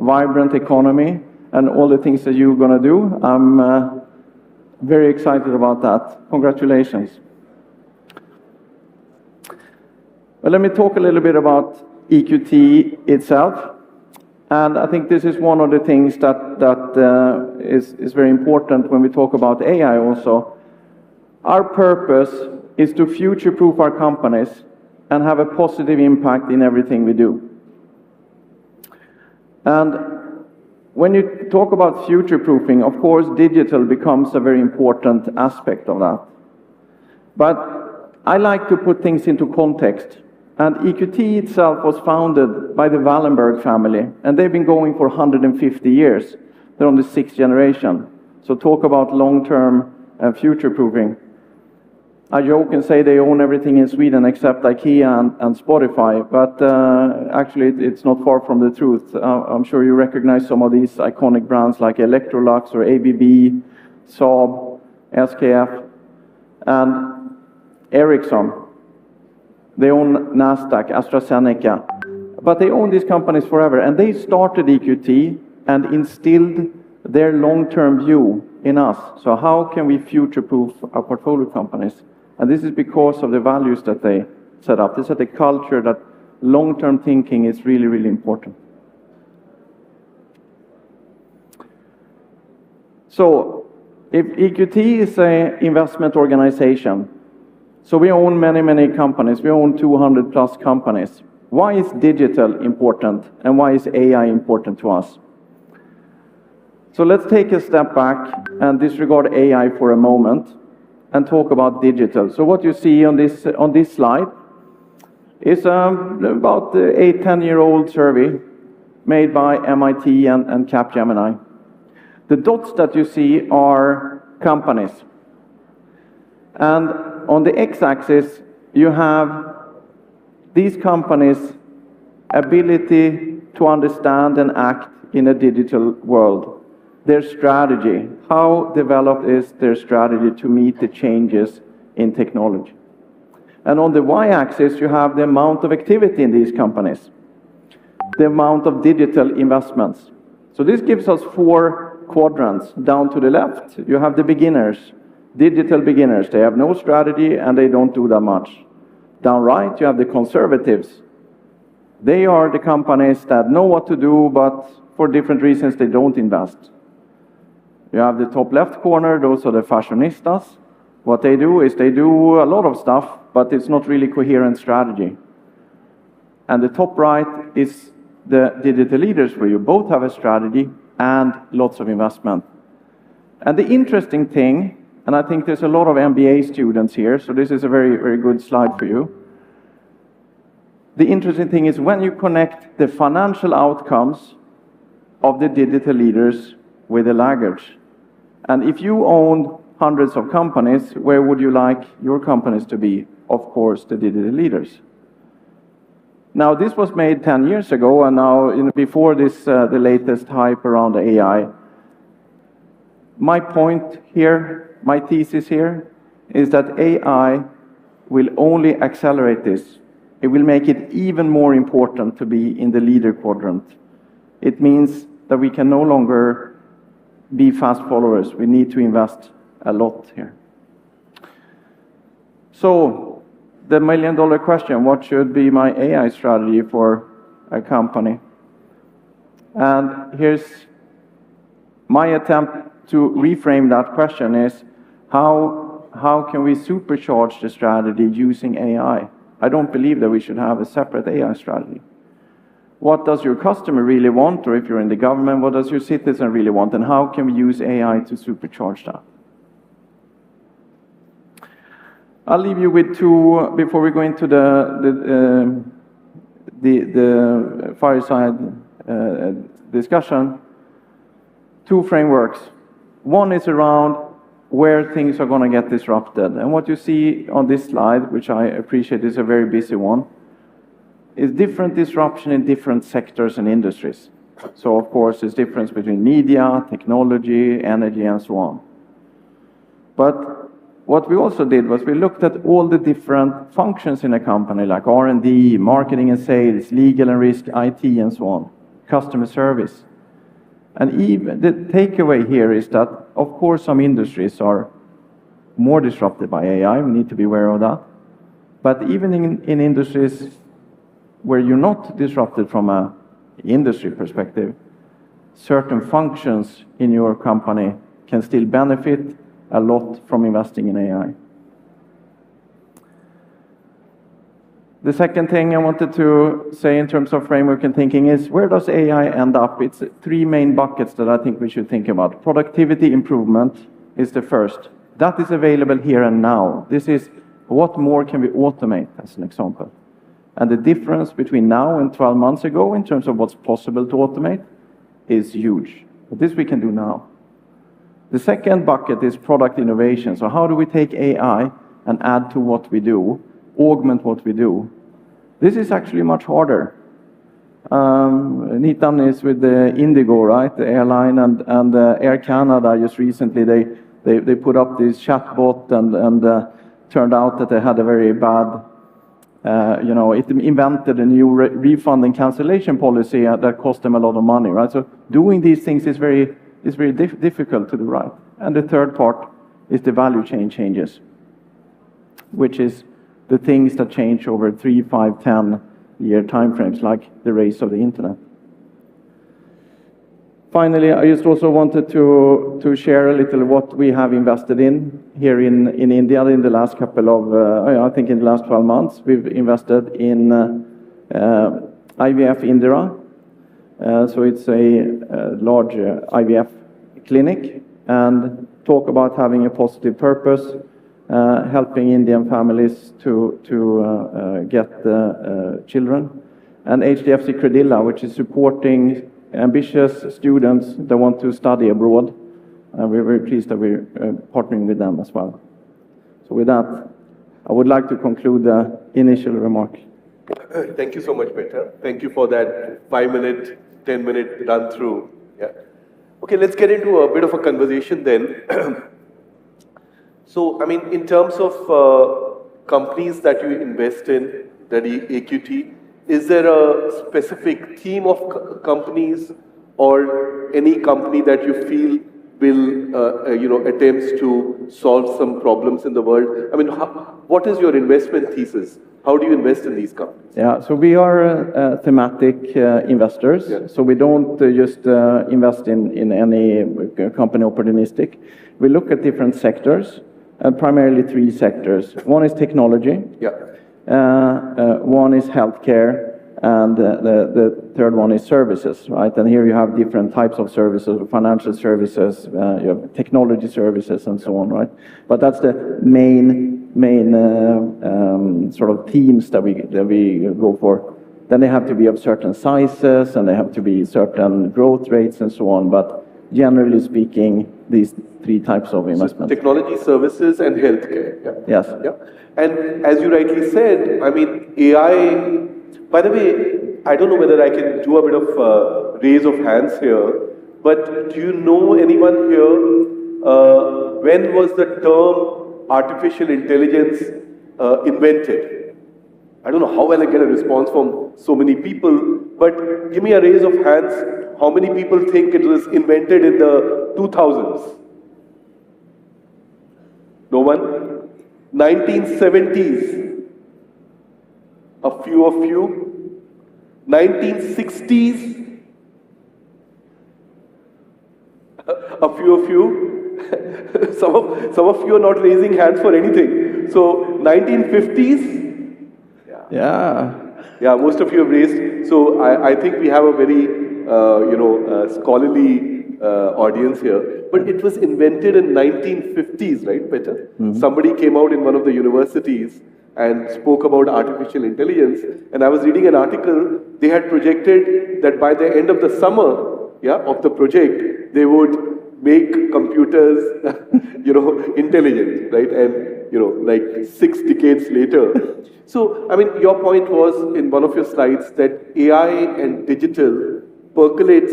vibrant economy, and all the things that you're going to do. I'm very excited about that. Congratulations. Well, let me talk a little bit about EQT itself. And I think this is one of the things that is very important when we talk about AI also. Our purpose is to future-proof our companies and have a positive impact in everything we do. And when you talk about future-proofing, of course, digital becomes a very important aspect of that. But I like to put things into context. And EQT itself was founded by the Wallenberg family, and they've been going for 150 years. They're on the 6th generation. So talk about long-term and future-proofing. I joke and say they own everything in Sweden except IKEA and Spotify, but actually it's not far from the truth. I'm sure you recognize some of these iconic brands like Electrolux or ABB, Saab, SKF, and Ericsson. They own Nasdaq, AstraZeneca, but they own these companies forever. And they started EQT and instilled their long-term view in us. So how can we future-proof our portfolio companies? And this is because of the values that they set up. This is the culture that long-term thinking is really, really important. So if EQT is an investment organization, so we own many, many companies. We own 200 plus companies. Why is digital important and why is AI important to us? So let's take a step back and disregard AI for a moment and talk about digital. So what you see on this slide is about the 8-10-year-old survey made by MIT and Capgemini. The dots that you see are companies. And on the x-axis, you have these companies' ability to understand and act in a digital world. Their strategy, how developed is their strategy to meet the changes in technology. And on the y-axis, you have the amount of activity in these companies, the amount of digital investments. So this gives us 4 quadrants. Down to the left, you have the beginners. Digital beginners, they have no strategy and they don't do that much. Down right, you have the conservatives. They are the companies that know what to do, but for different reasons they don't invest. You have the top left corner, those are the fashionistas. What they do is they do a lot of stuff, but it's not really coherent strategy. And the top right is the digital leaders, where you both have a strategy and lots of investment. And the interesting thing, and I think there's a lot of MBA students here, so this is a very, very good slide for you. The interesting thing is when you connect the financial outcomes of the digital leaders with the laggards. And if you own hundreds of companies, where would you like your companies to be? Of course, the digital leaders. Now, this was made 10 years ago, and now, before this, the latest hype around AI. My point here, my thesis here, is that AI will only accelerate this. It will make it even more important to be in the leader quadrant. It means that we can no longer be fast followers. We need to invest a lot here. So, the million-dollar question, what should be my AI strategy for a company? And here's my attempt to reframe that question is, how can we supercharge the strategy using AI? I don't believe that we should have a separate AI strategy. What does your customer really want? Or if you're in the government, what does your citizen really want? And how can we use AI to supercharge that? I'll leave you with 2, before we go into the fireside discussion, 2 frameworks. One is around where things are going to get disrupted. And what you see on this slide, which I appreciate is a very busy one, is different disruption in different sectors and industries. So, of course, there's difference between media, technology, energy, and so on. But what we also did was we looked at all the different functions in a company, like R&D, marketing and sales, legal and risk, IT, and so on, customer service. And even the takeaway here is that, of course, some industries are more disrupted by AI. We need to be aware of that. But even in industries where you're not disrupted from an industry perspective, certain functions in your company can still benefit a lot from investing in AI. The second thing I wanted to say in terms of framework and thinking is, where does AI end up? It's three main buckets that I think we should think about. Productivity improvement is the first. That is available here and now. This is what more can we automate, as an example. And the difference between now and 12 months ago in terms of what's possible to automate is huge. But this we can do now. The second bucket is product innovation. So how do we take AI and add to what we do, augment what we do? This is actually much harder. Nitan is with the Indigo, right? The airline, and Air Canada just recently, they put up this chatbot and turned out that they had a very bad, it invented a new refund and cancellation policy that cost them a lot of money, right? So doing these things is very difficult to do right. And the third part is the value chain changes, which is the things that change over 3, 5, 10-year timeframes, like the rise of the internet. Finally, I just also wanted to share a little what we have invested in here in India in the last couple of, I think in the last 12 months. We've invested in IVF Indira. So it's a large IVF clinic, and talk about having a positive purpose, helping Indian families to get children. And HDFC Credila, which is supporting ambitious students that want to study abroad. And we're very pleased that we're partnering with them as well. So with that, I would like to conclude the initial remark. Thank you so much, Peter. Thank you for that 5-minute, 10-minute run through. Yeah. Okay, let's get into a bit of a conversation then. So, I mean, in terms of companies that you invest in, that AQT, is there a specific theme of companies or any company that you feel will, attempts to solve some problems in the world? I mean, what is your investment thesis? How do you invest in these companies? Yeah, so we are thematic investors. Yeah. So we don't just invest in any company opportunistic. We look at different sectors, primarily 3 sectors. One is technology. Yeah. One is healthcare, and the third one is services, right? And here you have different types of services, financial services, you have technology services, and so on, right? But that's the main sort of themes that we go for. Then they have to be of certain sizes, and they have to be certain growth rates, and so on. But generally speaking, these 3 types of investment. So technology, services, and healthcare. Yeah. Yes. Yeah. And as you rightly said, I mean, AI, by the way, I don't know whether I can do a bit of raise of hands here, but do you know anyone here, when was the term artificial intelligence invented? I don't know how well I get a response from so many people, but give me a raise of hands. How many people think it was invented in the 2000s? No one? 1970s. A few of you. 1960s. A few of you. some of you are not raising hands for anything. So 1950s. Yeah, most of you have raised. So I think we have a very scholarly audience here. But it was invented in 1950s, right, Peter? Mm-hmm. Somebody came out in one of the universities and spoke about artificial intelligence. And I was reading an article. They had projected that by the end of the summer, of the project, they would make computers, intelligent, right? And like 6 decades later. So, I mean, your point was in one of your slides that AI and digital percolates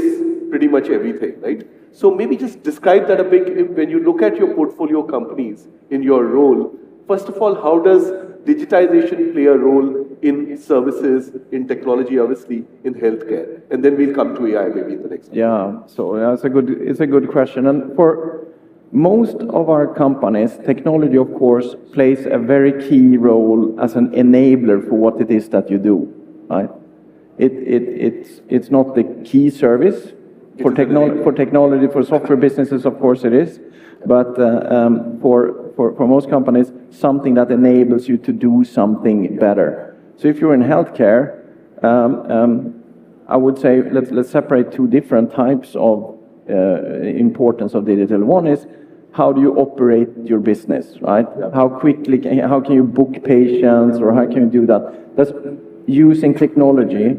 pretty much everything, right? So maybe just describe that a bit. When you look at your portfolio companies in your role, first of all, how does digitization play a role in services, in technology, obviously, in healthcare? And then we'll come to AI maybe in the next. Yeah, so it's a good question. And for most of our companies, technology, of course, plays a very key role as an enabler for what it is that you do, right? It's not the key service. For technology, for software businesses, of course it is. But for most companies, something that enables you to do something better. So if you're in healthcare, I would say let's separate two different types of importance of digital. One is how do you operate your business, right? Yeah. How can you book patients, or how can you do that? That's using technology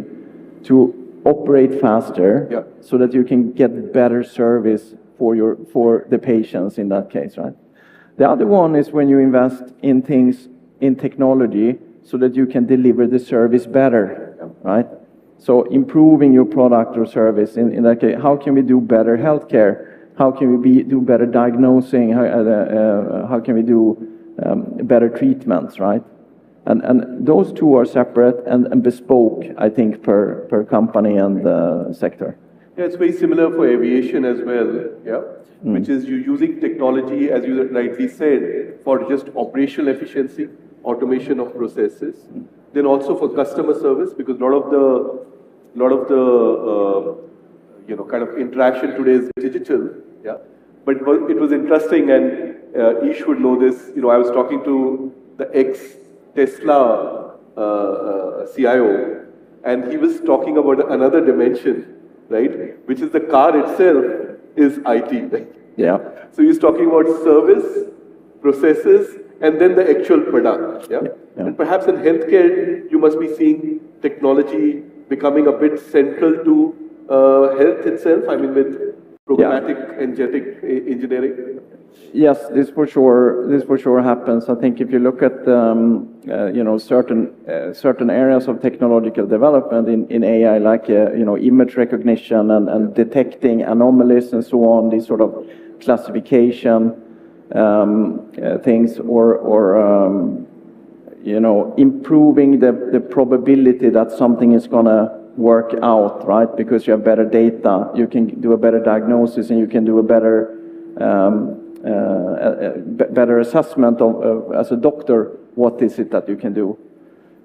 to operate faster, yeah, so that you can get better service for the patients in that case, right? The other one is when you invest in things in technology so that you can deliver the service better, right? So improving your product or service in that case. How can we do better healthcare? How can we do better diagnosing? How can we do better treatments, right? And those two are separate and bespoke, I think, per company and sector. Yeah, it's very similar for aviation as well, yeah? Which is you using technology, as you rightly said, for just operational efficiency, automation of processes. Then also for customer service, because a lot of the kind of interaction today is digital, yeah? But it was interesting, and Ish would know this. I was talking to the ex-Tesla CIO, and he was talking about another dimension, right? Which is the car itself is IT, right? Yeah. So he's talking about service, processes, and then the actual product, yeah? Yeah. And perhaps in healthcare, you must be seeing technology becoming a bit central to health itself. I mean, with programmatic and genetic engineering. Yes, this for sure happens. I think if you look at certain areas of technological development in AI, like image recognition and detecting anomalies and so on, these sort of classification things, or improving the probability that something is gonna work out, right? Because you have better data, you can do a better diagnosis, and you can do a better better assessment of as a doctor, what is it that you can do.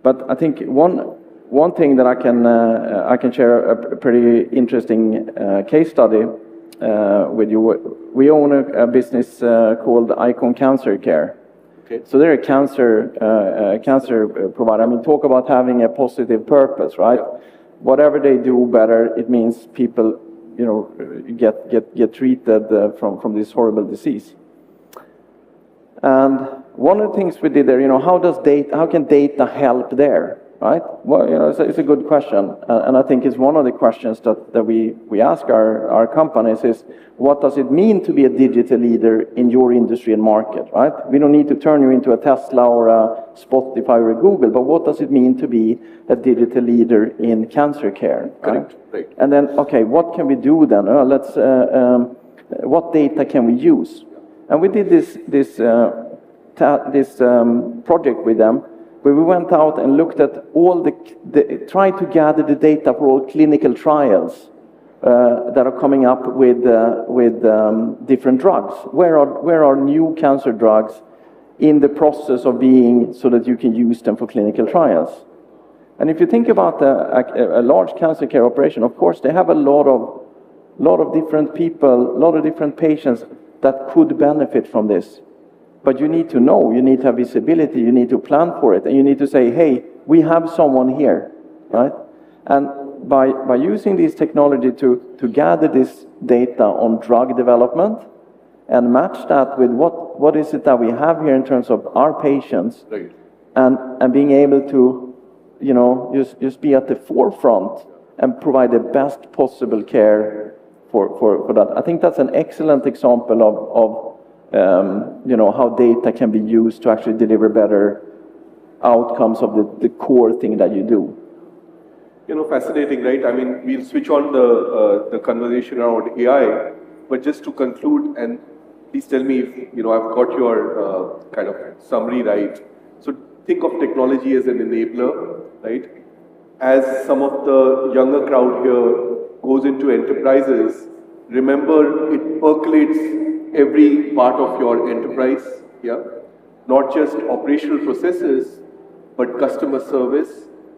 But I think one thing that I can share a pretty interesting case study with you. We own a business called Icon Cancer Care. Okay. So they're a cancer provider. I mean, talk about having a positive purpose, right? Yeah. Whatever they do better, it means people get treated from this horrible disease. And one of the things we did there, how can data help there, right? Well, it's a good question, and I think it's one of the questions that we ask our companies is, what does it mean to be a digital leader in your industry and market, right? We don't need to turn you into a Tesla or a Spotify or a Google, but what does it mean to be a digital leader in cancer care? Correct. Right? And then, okay, what can we do then? What data can we use? And we did this project with them, where we went out and looked at all tried to gather the data for all clinical trials that are coming up with different drugs. Where are new cancer drugs in the process of being, so that you can use them for clinical trials? And if you think about a large cancer care operation, of course, they have a lot of different people, a lot of different patients that could benefit from this. But you need to know, you need to have visibility, you need to plan for it, and you need to say, hey, we have someone here, right? And by using this technology to gather this data on drug development and match that with what is it that we have here in terms of our patients, right, and being able to, just be at the forefront and provide the best possible care for that. I think that's an excellent example of how data can be used to actually deliver better outcomes of the core thing that you do. Fascinating, right? I mean, we'll switch on the conversation around AI, but just to conclude, and please tell me if I've got your kind of summary right. So think of technology as an enabler, right? As some of the younger crowd here goes into enterprises, remember it percolates every part of your enterprise, yeah? Not just operational processes, but customer service,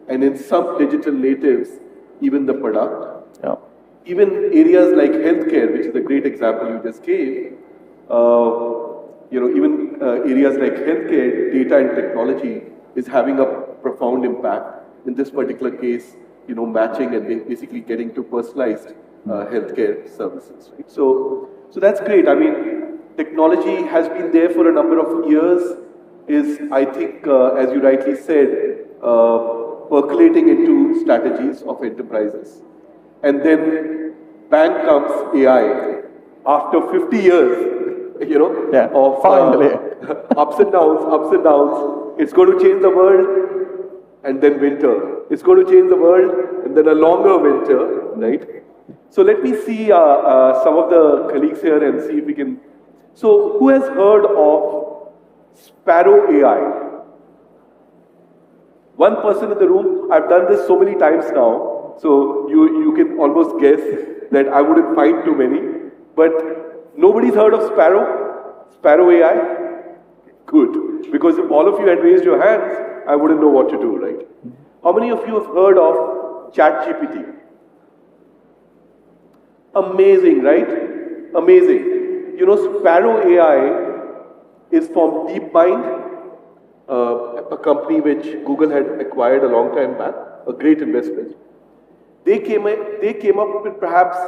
and in some digital natives, even the product. Yeah. Even areas like healthcare, which is a great example you just gave, even areas like healthcare, data and technology is having a profound impact. In this particular case, matching and basically getting to personalized healthcare services. Right? So that's great. I mean, technology has been there for a number of years. Is I think, as you rightly said, percolating into strategies of enterprises. And then bang comes AI. After 50 years, Yeah, of finally. ups and downs, it's going to change the world, and then winter. It's going to change the world, and then a longer winter, right? So let me see some of the colleagues here and see if we can. So who has heard of Sparrow AI? One person in the room. I've done this so many times now. So you can almost guess that I wouldn't find too many. But nobody's heard of Sparrow AI? Good. Because if all of you had raised your hands, I wouldn't know what to do, right? How many of you have heard of ChatGPT? Amazing, right? Amazing. Sparrow AI is from DeepMind, a company which Google had acquired a long time back, a great investment. They came up with perhaps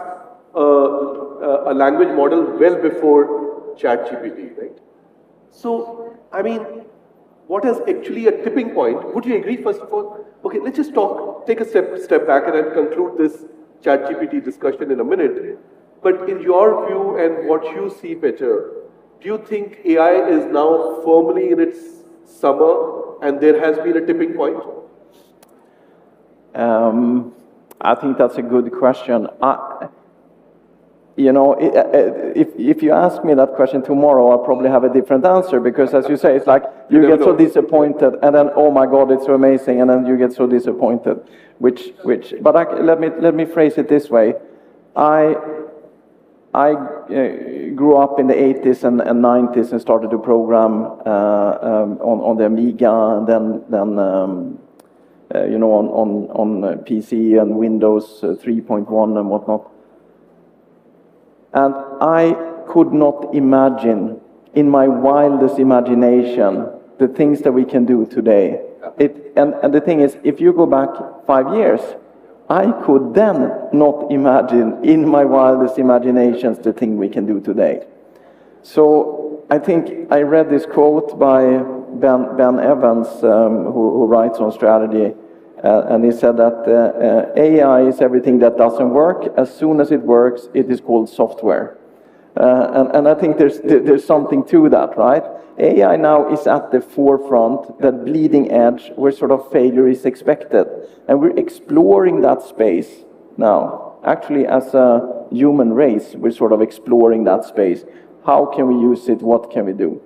a language model well before ChatGPT, right? So, I mean, what is actually a tipping point? Would you agree, first of all? Okay, let's just take a step back and I'll conclude this ChatGPT discussion in a minute. But in your view and what you see, Peter, do you think AI is now firmly in its summer and there has been a tipping point? I think that's a good question. If you ask me that question tomorrow, I'll probably have a different answer because, as you say, it's like you get so disappointed, and then oh my God, it's so amazing, and then you get so disappointed. But let me phrase it this way: I grew up in the 80s and 90s and started to program on the Amiga, and then on PC and Windows 3.1 and whatnot. And I could not imagine, in my wildest imagination, the things that we can do today. And the thing is, if you go back 5 years, I could then not imagine, in my wildest imaginations, the thing we can do today. So I think I read this quote by Ben Evans, who writes on strategy, and he said that AI is everything that doesn't work. As soon as it works, it is called software. And I think there's something to that, right? AI now is at the forefront, that bleeding edge where sort of failure is expected. And we're exploring that space now. Actually, as a human race, we're sort of exploring that space. How can we use it? What can we do?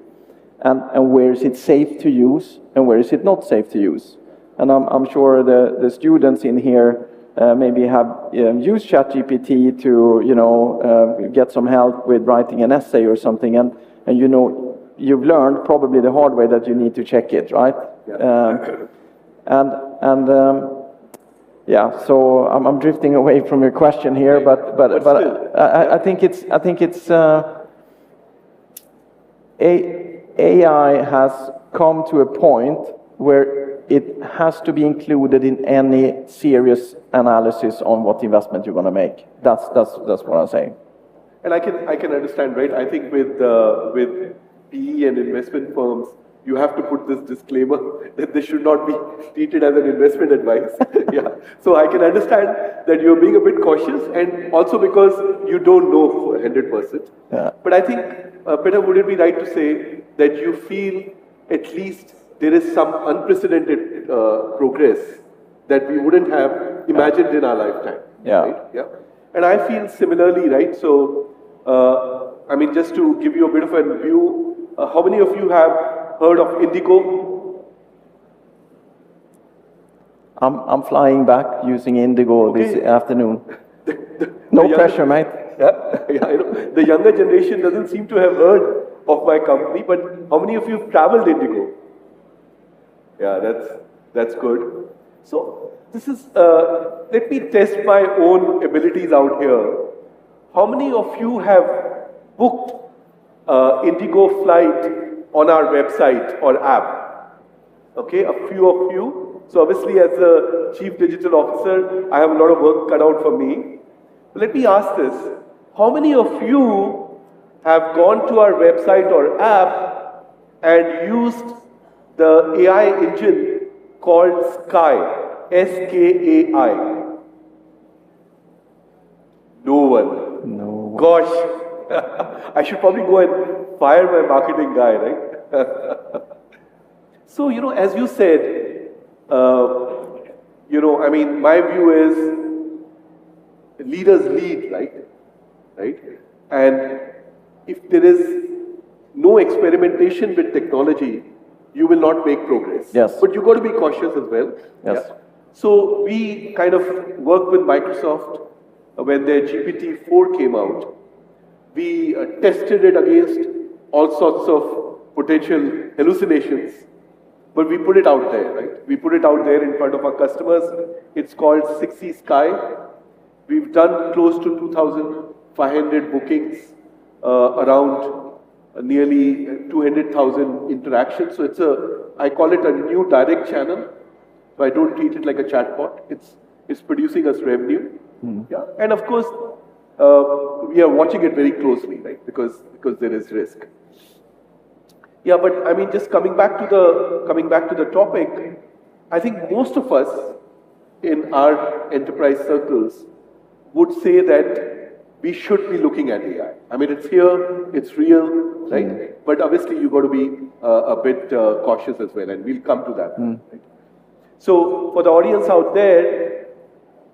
And where is it safe to use? And where is it not safe to use? And I'm sure the students in here maybe have used ChatGPT to get some help with writing an essay or something, and you've learned probably the hard way that you need to check it, right? Yeah. Yeah. So I'm drifting away from your question here, but I think it's AI has come to a point where it has to be included in any serious analysis on what investment you're going to make. That's what I'm saying. And I can understand, right? I think with PE and investment firms, you have to put this disclaimer that this should not be treated as an investment advice. Yeah. So I can understand that you're being a bit cautious, and also because you don't know for 100%. Yeah. But I think, Peter, would it be right to say that you feel at least there is some unprecedented progress that we wouldn't have imagined in our lifetime? Yeah. Right? Yeah. And I feel similarly, right? So, I mean, just to give you a bit of a view, how many of you have heard of Indigo? I'm flying back using Indigo this afternoon. No younger, pressure, mate. Yeah, I know. The younger generation doesn't seem to have heard of my company, but how many of you have traveled Indigo? Yeah, that's good. So this is, let me test my own abilities out here. How many of you have booked Indigo flight on our website or app? Okay, a few of you. So obviously as a Chief Digital Officer, I have a lot of work cut out for me. But let me ask this. How many of you have gone to our website or app and used the AI engine called Sky? S-K-A-I. No one. No. Gosh, I should probably go and fire my marketing guy, right? So, as you said, I mean, my view is leaders lead, right? Right? And if there is no experimentation with technology, you will not make progress. Yes. But you've got to be cautious as well. Yes. Yeah. So we kind of worked with Microsoft when their GPT-4 came out. We tested it against all sorts of potential hallucinations, but we put it out there, right? We put it out there in front of our customers. It's called 6C Sky. We've done close to 2,500 bookings, around nearly 200,000 interactions. So I call it a new direct channel. So I don't treat it like a chatbot. It's producing us revenue. Yeah, and of course we are watching it very closely, right? Because there is risk. Yeah, but I mean, just coming back to the topic, I think most of us in our enterprise circles would say that we should be looking at AI. I mean, it's here, it's real, right? But obviously, you've got to be a bit cautious as well, and we'll come to that. Right? So, for the audience out there,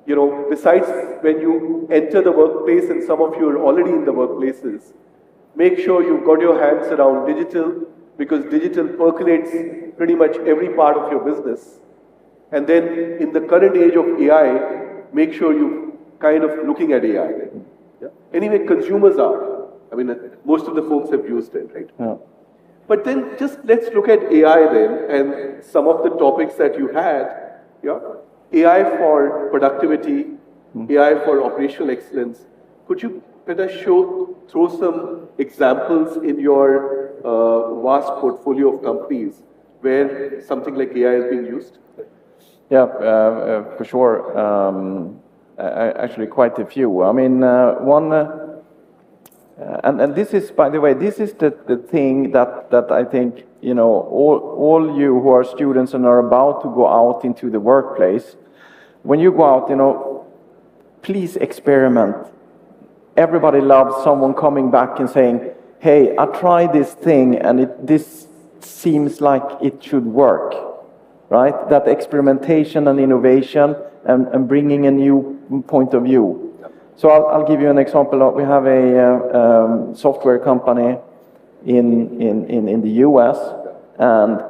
besides when you enter the workplace, and some of you are already in the workplaces, make sure you've got your hands around digital, because digital percolates pretty much every part of your business. And then, in the current age of AI, make sure you kind of looking at AI. Right? Yeah. Anyway, consumers are. I mean, most of the folks have used it, right? Yeah. But then just let's look at AI then, and some of the topics that you had. Yeah, AI for productivity, AI for operational excellence. Could you better throw some examples in your vast portfolio of companies where something like AI is being used? Yeah, for sure. Actually, quite a few. I mean, one. And this is, by the way, this is the thing that I think, all you who are students and are about to go out into the workplace, when you go out, please experiment. Everybody loves someone coming back and saying, hey, I tried this thing and this seems like it should work, right? That experimentation and innovation and bringing a new point of view. So I'll give you an example. We have a software company in the US, and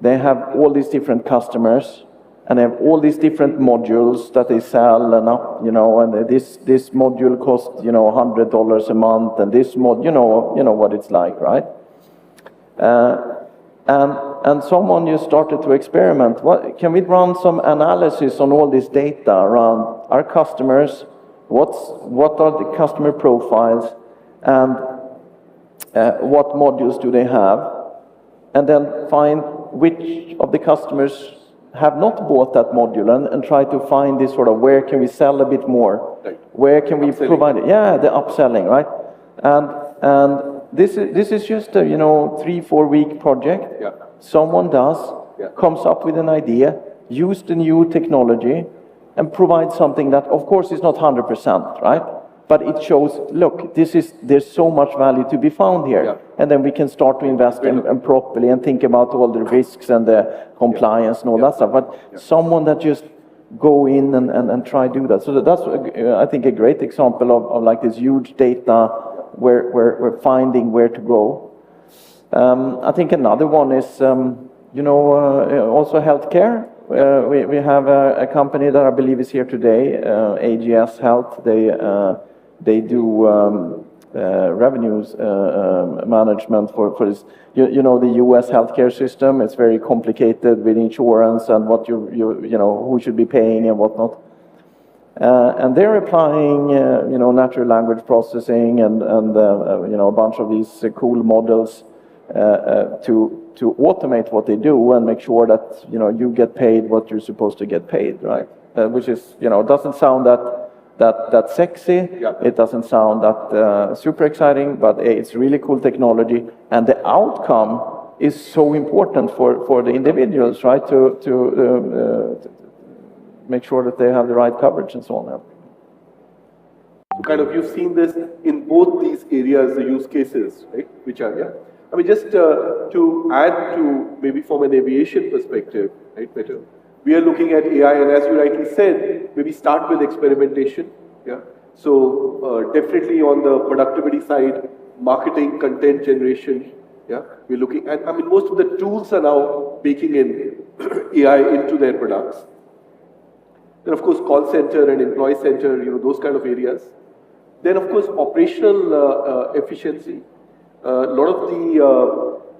they have all these different customers, and they have all these different modules that they sell, and this module costs $100 a month, and this mod, you know what it's like, right? And someone just started to experiment. Can we run some analysis on all this data around our customers? What are the customer profiles, and what modules do they have, and then find which of the customers have not bought that module, and try to find this sort of where can we sell a bit more, right. Where can we provide it? Yeah, the upselling, right? And this is just a 3-4 week project. Yeah. Someone comes up with an idea, use the new technology, and provide something that, of course, is not 100%, right? But it shows, look, there's so much value to be found here. Yeah. And then we can start to invest and properly and think about all the risks and the compliance and all that stuff. But someone that just go in and try to do that. So that's, I think, a great example of like this huge data where we're finding where to go. I think another one is, also healthcare. We have a company that I believe is here today, AGS Health. They do revenues management for this. You know, the U.S. healthcare system. It's very complicated with insurance and what you know, who should be paying and whatnot. And they're applying you know, natural language processing and you know, a bunch of these cool models to automate what they do and make sure that, you know, you get paid what you're supposed to get paid, right? Which is, you know, doesn't sound that sexy. Yeah. It doesn't sound that super exciting, but it's really cool technology, and the outcome is so important for the individuals, right? To make sure that they have the right coverage and so on. So kind of you've seen this in both these areas, the use cases, right? Which are, yeah. I mean, just to add to maybe from an aviation perspective, right, Peter? We are looking at AI, and as you rightly said, maybe start with experimentation, yeah. So definitely on the productivity side, marketing, content generation, yeah. We're looking at, I mean, most of the tools are now baking in AI into their products. Then, of course, call center and employee center, you know, those kind of areas. Then, of course, operational efficiency. A lot of the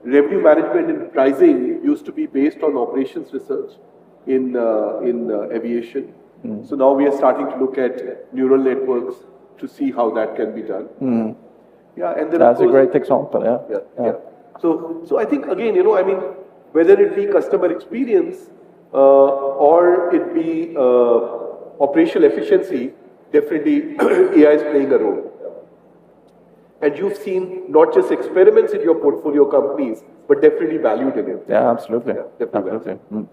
revenue management and pricing used to be based on operations research in aviation. So now we are starting to look at neural networks to see how that can be done. Yeah, and then That's of course, a great example, yeah. yeah. So I think again, you know, I mean, whether it be customer experience or it be operational efficiency, definitely AI is playing a role. And you've seen not just experiments in your portfolio companies, but definitely valued in it. Yeah, absolutely. Yeah, definitely. Absolutely.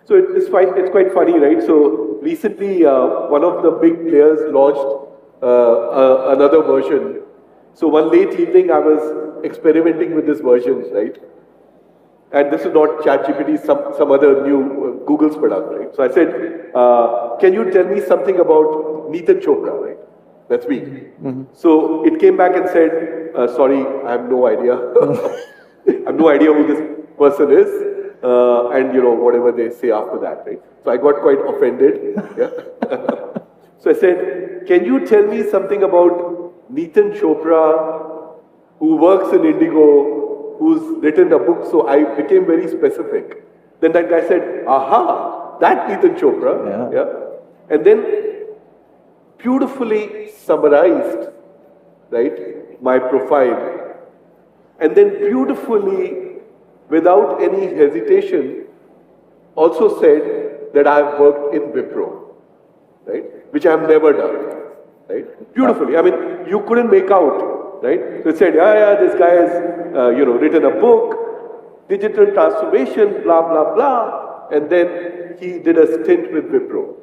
So it's quite funny, right? So recently, one of the big players launched another version. So one late evening, I was experimenting with this version, right? And this is not ChatGPT, some other new Google's product, right? So I said, can you tell me something about Neetan Chopra, right? That's me. So it came back and said, sorry, I have no idea. I have no idea who this person is. And you know, whatever they say after that, right? So I got quite offended. Yeah. So I said, can you tell me something about Neetan Chopra, who works in Indigo, who's written a book? So I became very specific. Then that guy said, aha, that Neetan Chopra. Yeah. And then beautifully summarized, right, my profile. And then beautifully, without any hesitation, also said that I have worked in Wipro, right, which I have never done, right, beautifully. I mean, you couldn't make out, right? So it said, yeah, this guy has, you know, written a book, digital transformation, blah, blah, blah, and then he did a stint with Wipro,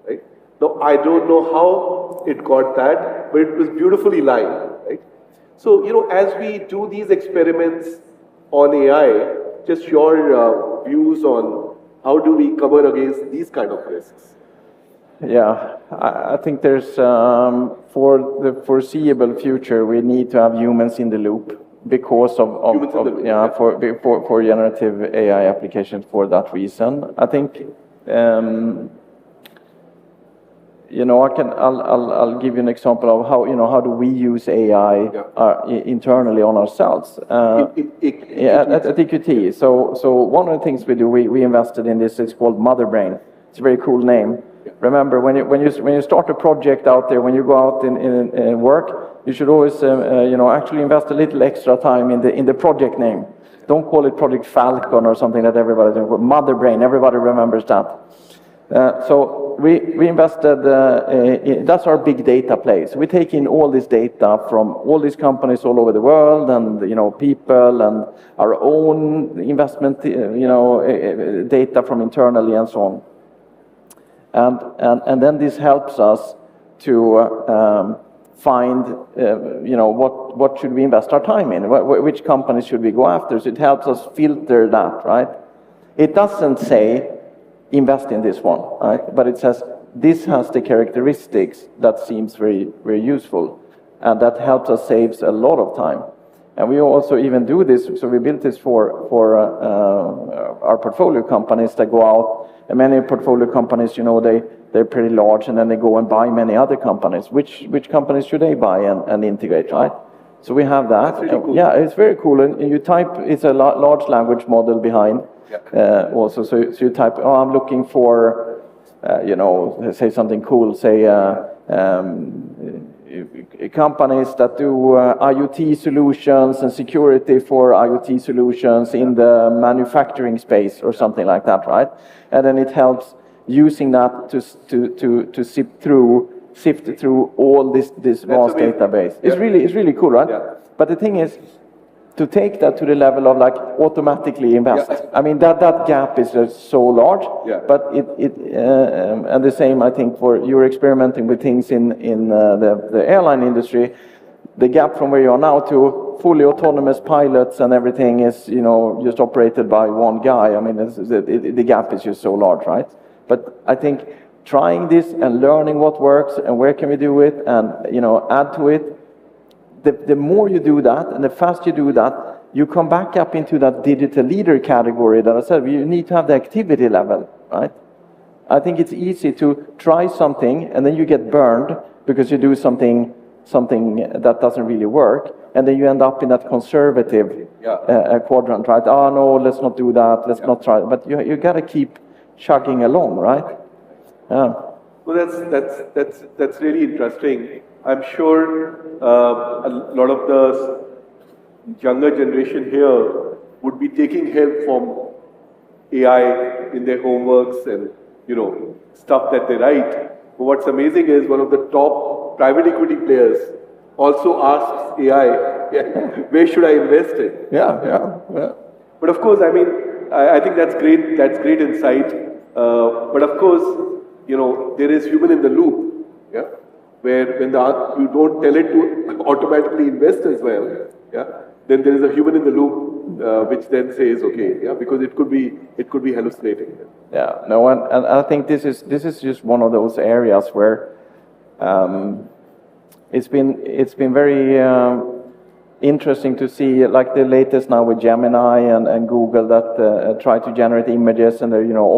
right? Now, I don't know how it got that, but it was beautifully lined, right? So, you know, as we do these experiments on AI, just your views on how do we cover against these kind of risks? Yeah, I think there's, for the foreseeable future, we need to have humans in the loop because for generative AI applications for that reason. I think, you know, I'll give you an example of how, you know, how do we use AI internally on ourselves at EQT. So one of the things we do, we invested in this. It's called MotherBrain. It's a very cool name. Remember, when you start a project out there, when you go out in work, you should always you know, actually invest a little extra time in the project name. Don't call it Project Falcon or something that everybody does. MotherBrain, everybody remembers that. So we invested, that's our big data place. We take in all this data from all these companies all over the world, and, you know, people, and our own investment, you know, data from internally and so on. And then this helps us to find, you know, what should we invest our time in? Which companies should we go after? So it helps us filter that, right? It doesn't say, invest in this one, right? But it says, this has the characteristics that seems very, very useful. And that helps us saves a lot of time. And we also even do this, so we built this for our portfolio companies that go out And many portfolio companies, you know, they're pretty large, and then they go and buy many other companies. Which companies should they buy and integrate, right? So we have that. That's really cool. Yeah, it's very cool. And you type, it's a large language model behind. Also, so you type, oh, I'm looking for, you know, say something cool, say companies that do IoT solutions and security for IoT solutions in the manufacturing space or something like that, right? And then it helps using that to sift through all this vast database. It's really cool, right? Yeah. But the thing is, to take that to the level of like automatically invest. Yeah. I mean, that gap is just so large. Yeah. But and the same, I think, for you're experimenting with things in the airline industry. The gap from where you are now to fully autonomous pilots and everything is, you know, just operated by one guy. I mean, the gap is just so large, right? But I think trying this and learning what works and where can we do it and, you know, add to it, the more you do that and the faster you do that, you come back up into that digital leader category that I said, you need to have the activity level, right? I think it's easy to try something and then you get burned because you do something that doesn't really work, and then you end up in that conservative quadrant, right? Oh no, let's not do that, let's not try. But you got to keep chugging along, right? Yeah. Well, that's really interesting. I'm sure a lot of the younger generation here would be taking help from AI in their homeworks and, you know, stuff that they write. But what's amazing is one of the top private equity players also asks AI, where should I invest in? Yeah. But of course, I mean, I think that's great. That's great insight. But of course, you know, there is human in the loop. Yeah. Where when you don't tell it to automatically invest as well, then there is a human in the loop which then says, okay, because it could be hallucinating. Yeah, no, and I think this is just one of those areas where it's been very interesting to see, like the latest now with Gemini and Google that try to generate images, and they're, you know,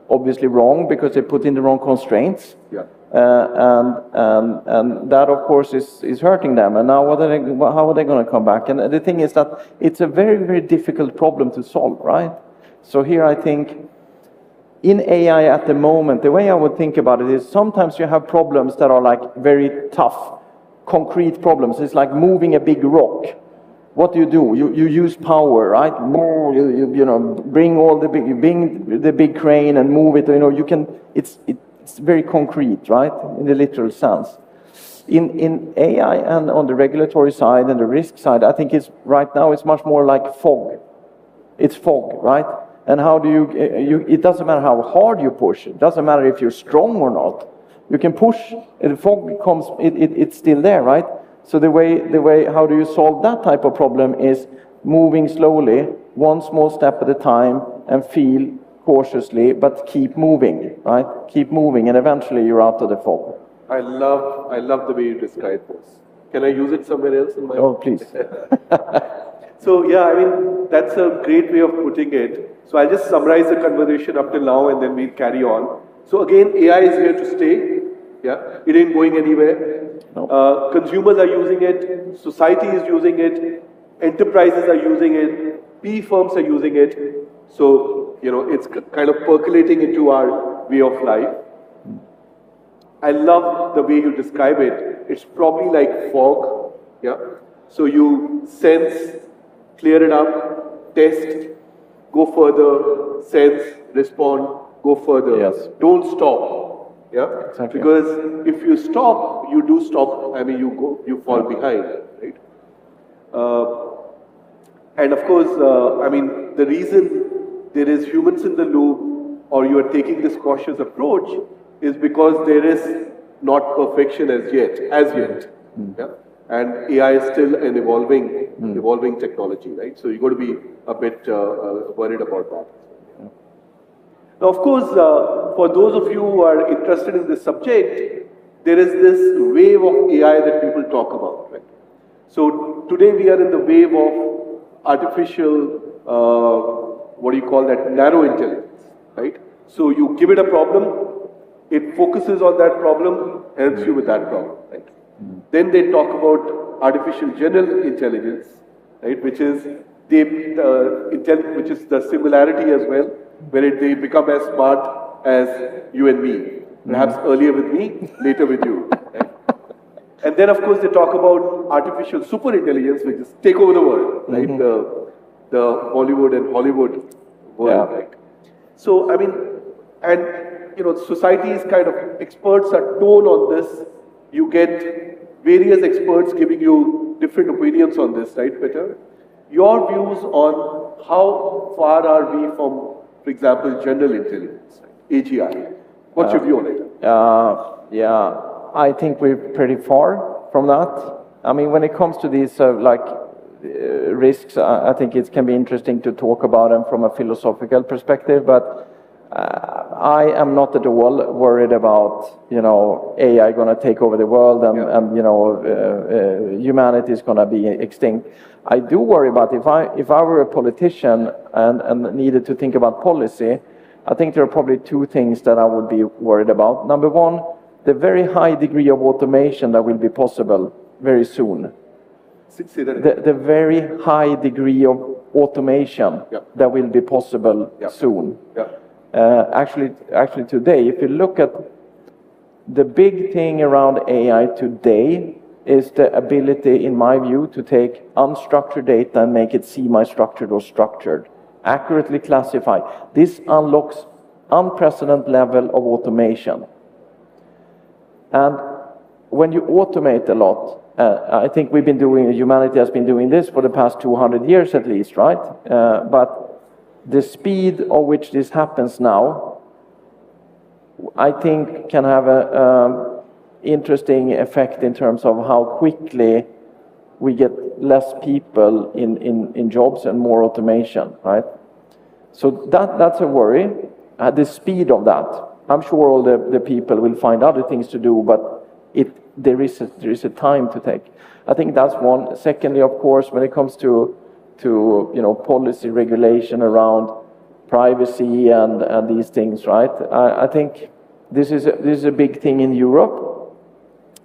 obviously wrong because they put in the wrong constraints. Yeah. And that of course is hurting them. And now how are they going to come back? And the thing is that it's a very, very difficult problem to solve, right? So here I think in AI at the moment, the way I would think about it is sometimes you have problems that are like very tough, concrete problems. It's like moving a big rock. What do? You use power, right? You know, bring the big crane and move it. You know, you can. It's very concrete, right? In the literal sense. In AI and on the regulatory side and the risk side, I think right now it's much more like fog. It's fog, right? And how do you? It doesn't matter how hard you push. It doesn't matter if you're strong or not. You can push. The fog comes. It's still there, right? So the way how do you solve that type of problem is moving slowly, one small step at a time, and feel cautiously, but keep moving, right? Keep moving, and eventually you're out of the fog. I love the way you describe this. Can I use it somewhere else in my? Oh, please. So yeah, I mean, that's a great way of putting it. So I'll just summarize the conversation up till now and then we'll carry on. So again, AI is here to stay. Yeah, it ain't going anywhere. No. Consumers are using it, society is using it, enterprises are using it, PE firms are using it. So, you know, it's kind of percolating into our way of life. I love the way you describe it. It's probably like fog. Yeah. So you sense, clear it up, test, go further, sense, respond, go further. Yes. Don't stop. Yeah. Exactly. Because if you stop, you do stop. I mean, you fall behind, right? And of course, I mean, the reason there is humans in the loop, or you are taking this cautious approach, is because there is not perfection as yet. Yeah? And AI is still an evolving technology, right? So you got to be a bit worried about that. Now, of course, for those of you who are interested in this subject, there is this wave of AI that people talk about, right? So today we are in the wave of artificial, what do you call that, narrow intelligence, right? So you give it a problem, it focuses on that problem, helps you with that problem, right? Then they talk about artificial general intelligence, right, which is which is the singularity as well, where they become as smart as you and me. Perhaps earlier with me, later with you. Right? And then, of course, they talk about artificial superintelligence, which is take over the world, right? The Bollywood and Hollywood world, right? So, I mean, and society's kind of experts are torn on this. You get various experts giving you different opinions on this, right, Peter? Your views on how far are we from, for example, general intelligence, AGI? What's your view on it? Yeah, I think we're pretty far from that. I mean, when it comes to these risks, I think it can be interesting to talk about them from a philosophical perspective, but I am not at all worried about, AI going to take over the world and humanity is going to be extinct. I do worry about if I were a politician and needed to think about policy, I think there are probably two things that I would be worried about. Number one, the very high degree of automation that will be possible very soon. The very high degree of automation that will be possible soon. Actually today, if you look at the big thing around AI today is the ability, in my view, to take unstructured data and make it semi-structured or structured, accurately classify. This unlocks unprecedented level of automation. And when you automate a lot, I think humanity has been doing this for the past 200 years at least, right? But the speed of which this happens now, I think can have a interesting effect in terms of how quickly we get less people in jobs and more automation, right? So that's a worry, the speed of that. I'm sure all the people will find other things to do, but there is a time to take. I think that's one. Secondly, of course, when it comes to policy regulation around privacy and these things, right? I think this is a big thing in Europe,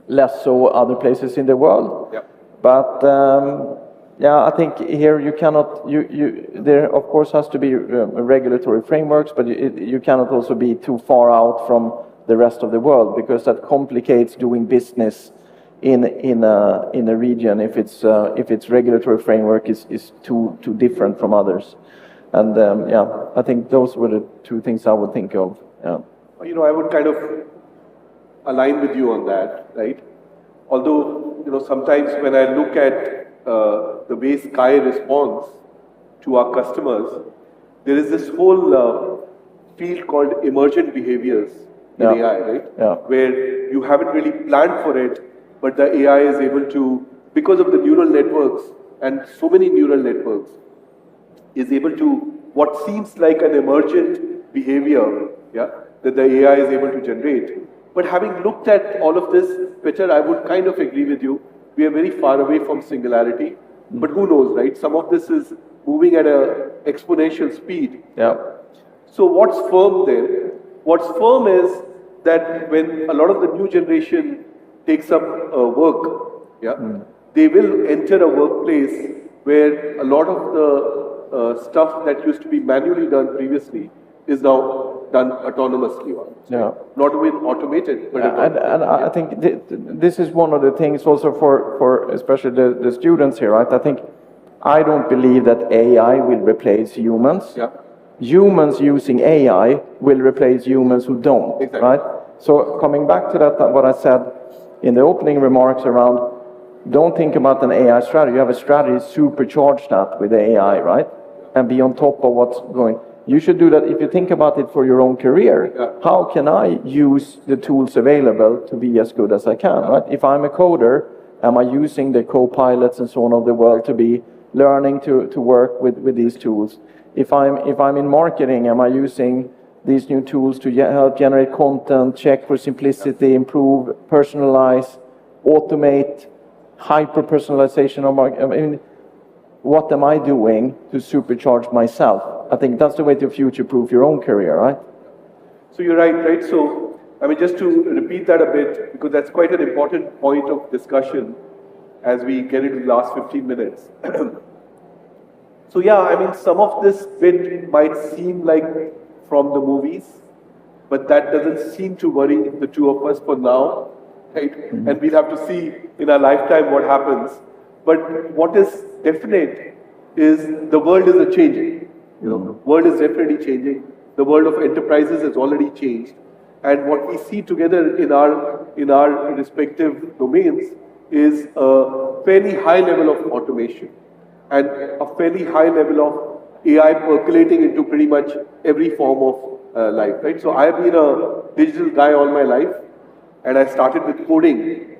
less so other places in the world. But I think here you cannot. There of course has to be regulatory frameworks, but you cannot also be too far out from the rest of the world, because that complicates doing business in a region if its regulatory framework is too different from others. And I think those were the two things I would think of. I would kind of align with you on that, right? Although sometimes when I look at the way Sky responds to our customers, there is this whole field called emergent behaviors in AI, right? Where you haven't really planned for it, but the AI is able to, because of the neural networks and so many neural networks, is able to, what seems like an emergent behavior, that the AI is able to generate. But having looked at all of this, Peter, I would kind of agree with you. We are very far away from singularity, but who knows, right? Some of this is moving at an exponential speed. So what's firm then? What's firm is that when a lot of the new generation takes up work, they will enter a workplace where a lot of the stuff that used to be manually done previously is now done autonomously. Not with automated, but and I think this is one of the things also for especially the students here, right? I don't believe that AI will replace humans. Humans using AI will replace humans who don't, right? So coming back to that, what I said in the opening remarks around, don't think about an AI strategy. You have a strategy, supercharge that with AI, right? And be on top of what's going. You should do that if you think about it for your own career. How can I use the tools available to be as good as I can, right? If I'm a coder, am I using the co-pilots and so on of the world to be learning to work with these tools? If I'm in marketing, am I using these new tools to help generate content, check for simplicity, improve, personalize, automate, hyper-personalization of marketing? I mean, what am I doing to supercharge myself? I think that's the way to future-proof your own career, right? So you're right? So, I mean, just to repeat that a bit, because that's quite an important point of discussion as we get into the last 15 minutes. So yeah, I mean, some of this bit might seem like from the movies, but that doesn't seem to worry the two of us for now, right? And we'll have to see in our lifetime what happens. But what is definite is the world is changing. You know, the world is definitely changing. The world of enterprises has already changed. And what we see together in our respective domains is a fairly high level of automation and a fairly high level of AI percolating into pretty much every form of life, right? So I've been a digital guy all my life, and I started with coding